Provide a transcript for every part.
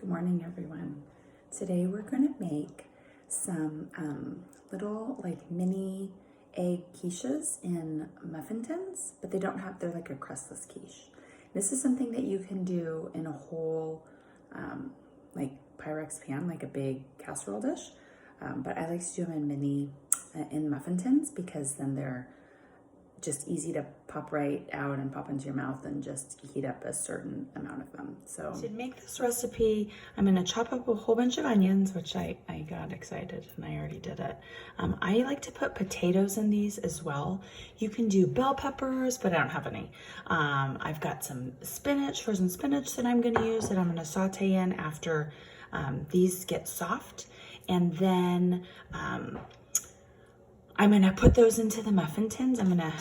Good morning, everyone. Today we're going to make some little like mini egg quiches in muffin tins, but they're like a crustless quiche. This is something that you can do in a whole like Pyrex pan, like a big casserole dish. But I like to do them in in muffin tins because then they're just easy to pop right out and pop into your mouth and just heat up a certain amount of them. So to make this recipe, I'm gonna chop up a whole bunch of onions, which I got excited and I already did it. I like to put potatoes in these as well. You can do bell peppers, but I don't have any. I've got some spinach, frozen spinach that I'm gonna use that I'm gonna saute in after these get soft. And then I'm gonna put those into the muffin tins. I'm gonna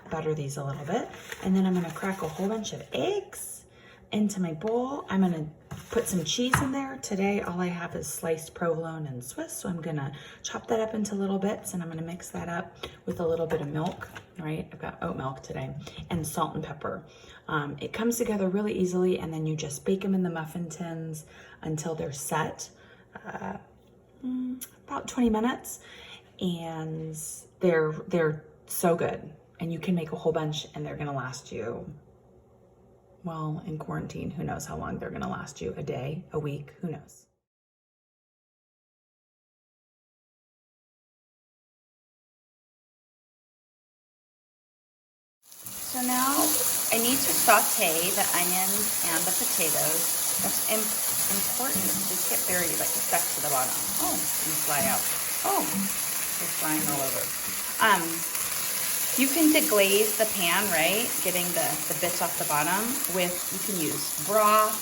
butter these a little bit. And then I'm gonna crack a whole bunch of eggs into my bowl. I'm gonna put some cheese in there. Today, all I have is sliced provolone and Swiss. So I'm gonna chop that up into little bits and I'm gonna mix that up with a little bit of milk, right? I've got oat milk today, and salt and pepper. It comes together really easily, and then you just bake them in the muffin tins until they're set, about 20 minutes. And they're so good, and you can make a whole bunch and they're gonna last you, well, in quarantine, who knows how long they're gonna last you, a day, a week, who knows. So now I need to saute the onions and the potatoes. That's important. Just get very like stuck to the bottom. Oh, and fly out. Oh. Flying all over. You can deglaze the pan, right? Getting the bits off the bottom with, you can use broth.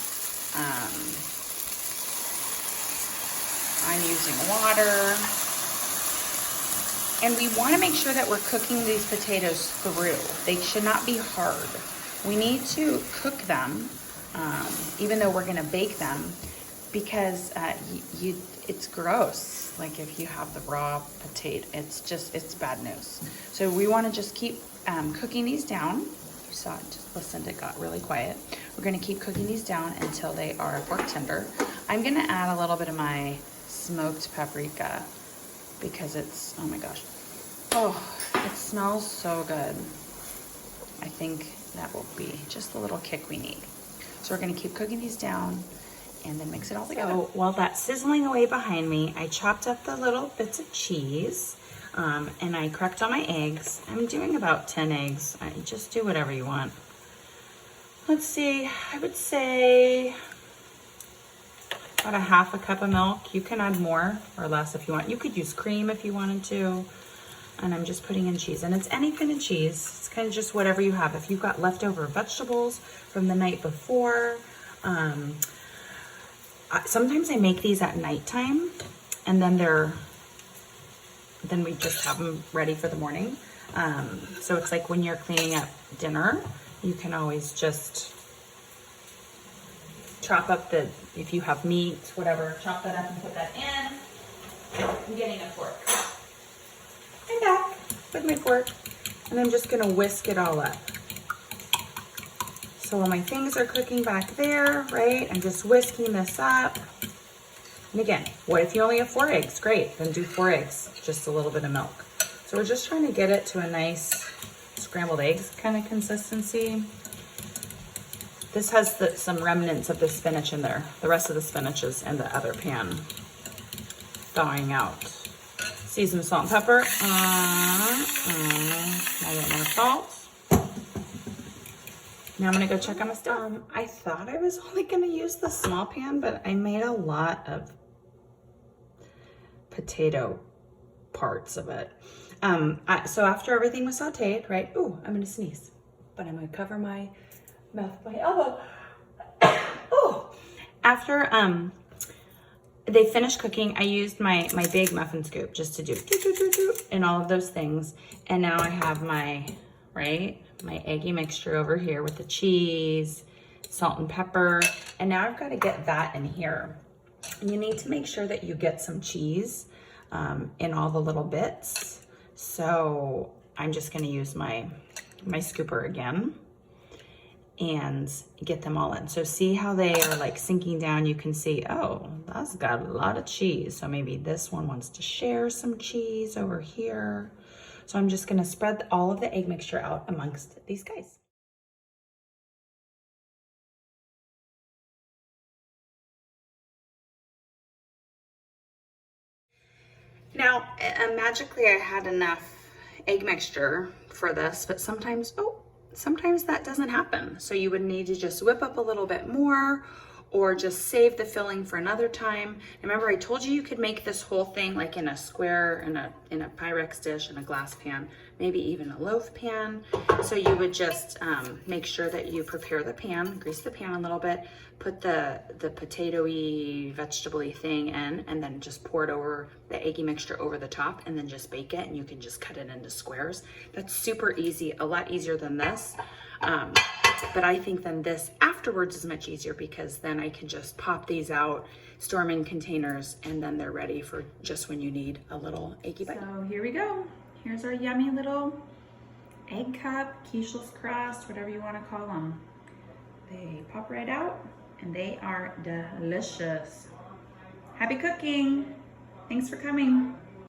I'm using water. And we want to make sure that we're cooking these potatoes through. They should not be hard. We need to cook them, even though we're going to bake them, because it's gross. Like if you have the raw potato, it's bad news. So we want to just keep cooking these down. You saw it, just listened, it got really quiet. We're going to keep cooking these down until they are fork tender. I'm going to add a little bit of my smoked paprika because it's, oh my gosh. Oh, it smells so good. I think that will be just the little kick we need. So we're going to keep cooking these down and then mix it all together. So while that's sizzling away behind me, I chopped up the little bits of cheese and I cracked all my eggs. I'm doing about 10 eggs. I just do whatever you want. Let's see, I would say about a half a cup of milk. You can add more or less if you want. You could use cream if you wanted to. And I'm just putting in cheese, and it's any kind of cheese. It's kind of just whatever you have. If you've got leftover vegetables from the night before, sometimes I make these at nighttime, and then we just have them ready for the morning. So it's like when you're cleaning up dinner, you can always just chop up if you have meat, whatever, chop that up and put that in. I'm getting a fork. I'm back with my fork, and I'm just gonna whisk it all up. So while my things are cooking back there, right, I'm just whisking this up. And again, what if you only have 4 eggs? Great, then do 4 eggs, just a little bit of milk. So we're just trying to get it to a nice scrambled eggs kind of consistency. This has some remnants of the spinach in there. The rest of the spinach is in the other pan, thawing out. Seasoned salt and pepper. A little more salt. Now I'm gonna go check on my stove. I thought I was only gonna use the small pan, but I made a lot of potato parts of it. So after everything was sauteed, right? Ooh, I'm gonna sneeze, but I'm gonna cover my mouth with my elbow. Oh, after they finished cooking, I used my big muffin scoop just to do and all of those things. And now I have my eggy mixture over here with the cheese, salt and pepper. And now I've got to get that in here. And you need to make sure that you get some cheese in all the little bits. So I'm just going to use my scooper again. and get them all in. So see how they are like sinking down? You can see, oh, that's got a lot of cheese. So maybe this one wants to share some cheese over here. So I'm just gonna spread all of the egg mixture out amongst these guys. Now, magically I had enough egg mixture for this, but sometimes, sometimes that doesn't happen. So you would need to just whip up a little bit more or just save the filling for another time. Remember, I told you you could make this whole thing like in a square, in a Pyrex dish, in a glass pan, maybe even a loaf pan. So you would just make sure that you prepare the pan, grease the pan a little bit, put the potato-y, vegetable-y thing in, and then just pour it over the eggy mixture over the top, and then just bake it, and you can just cut it into squares. That's super easy, a lot easier than this. But I think then this afterwards is much easier, because then I can just pop these out, store them in containers, and then they're ready for just when you need a little eggy bite. So here we go. Here's our yummy little egg cup, quiche's crust, whatever you want to call them. They pop right out and they are delicious. Happy cooking. Thanks for coming.